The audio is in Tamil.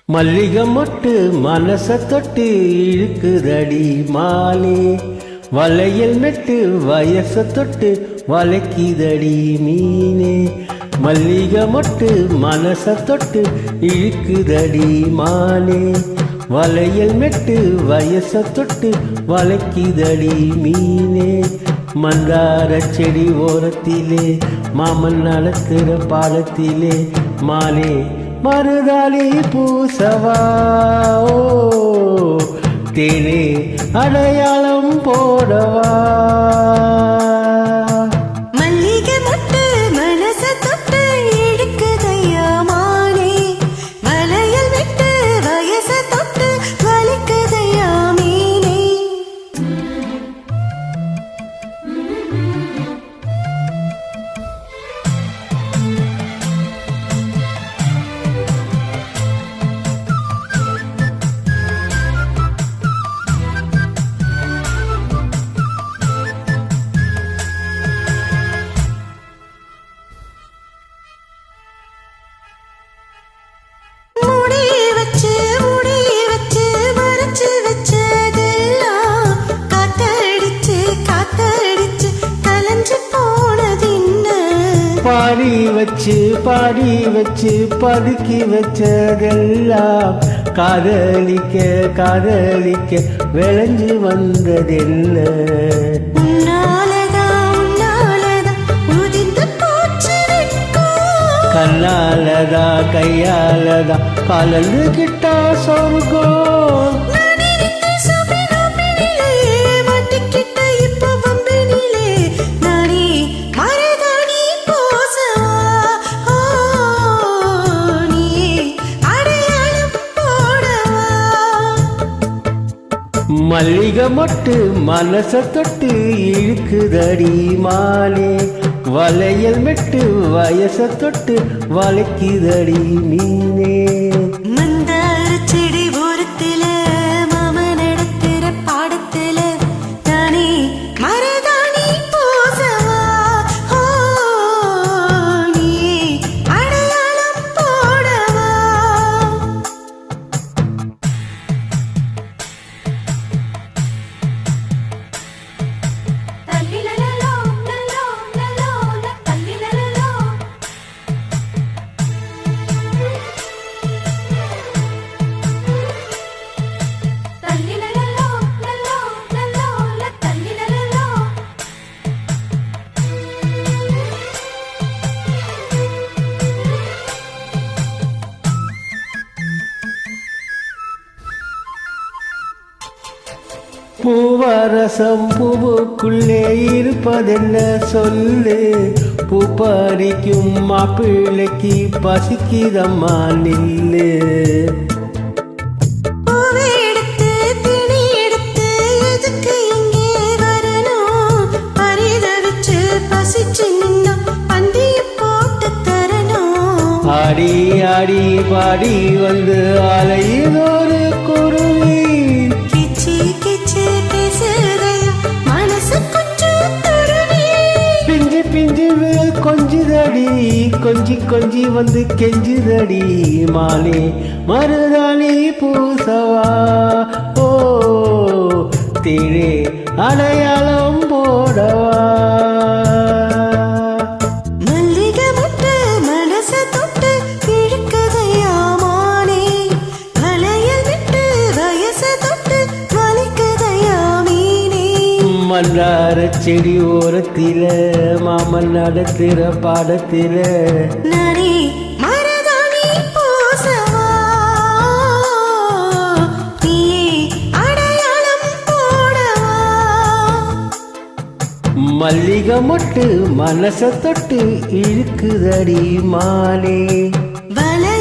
மல்லிகை மொட்டு மனச தொட்டு இழுக்குதடி மாலே, வளையல் மெட்டு வயச தொட்டு வளைக்குதடி மீனே. மல்லிகை மொட்டு மனச தொட்டு இழுக்குதடி மாலே, வளையல் மெட்டு வயச தொட்டு வளைக்குதடி மீனே. மந்தார செடி ஓரத்திலே மாமன் நடத்துற பாலத்திலே மாலே மருதாளி பூசவா, ஓ தேனே அடையாளம் போடவா. மல்லிகை மொட்டு மனச தொட்டு இழுக்குதையா மாலே, வளையல் விட்டு வயச தொட்டு வலிக்குதையா மீனே. பாடி வச்சு பதுக்கி வச்சதெல்லாம் காதலிக்க காதலிக்க விளைஞ்சு வந்ததெல்ல. கண்ணாலதா கையாலதா கலந்துகிட்டா சொர்க்கம். மல்லிகை மொட்டு மனச தொட்டு இழுக்குதடி மாலே, வளையல் மெட்டு வயச தொட்டு வளைக்குதடி மீனே. மந்தார செடி ஓரத்தில மாமன் நடத்துற பாடத்தில தானே மருதாணி பூசவா, ஓ நீ அடையாளம் போடவா. பூவரசம் பூவுக்குள்ளே இருப்பதென்ன சொல்லு, பூ பறிக்கும் மாப்பிள்ளைக்கு பசிக்குதம்மா நில்லு. ஆடி ஆடி பாடி வந்து அலையுதொரு குருவி, பிஞ்சு பிஞ்சு கொஞ்சுதடி கொஞ்சி கொஞ்சி வந்து கெஞ்சுதடி மாலே மருதாணி பூசவா, ஓ தேனே அடையாளம் போடவா. மல்லிகை மொட்டு மனச தொட்டு இழுக்குதையா மாலே, வளையல் விட்டு வயச தொட்டு வலிக்குதையா மீனே. மந்தார செடி ஓரத்தில மாமன் நடத்துற பாடத்தில நானே மருதாணி பூசவா, நீ அடையாளம் போடவா. மல்லிகை மொட்டு மனச தொட்டு இழுக்குதடி மாலே, வளையல்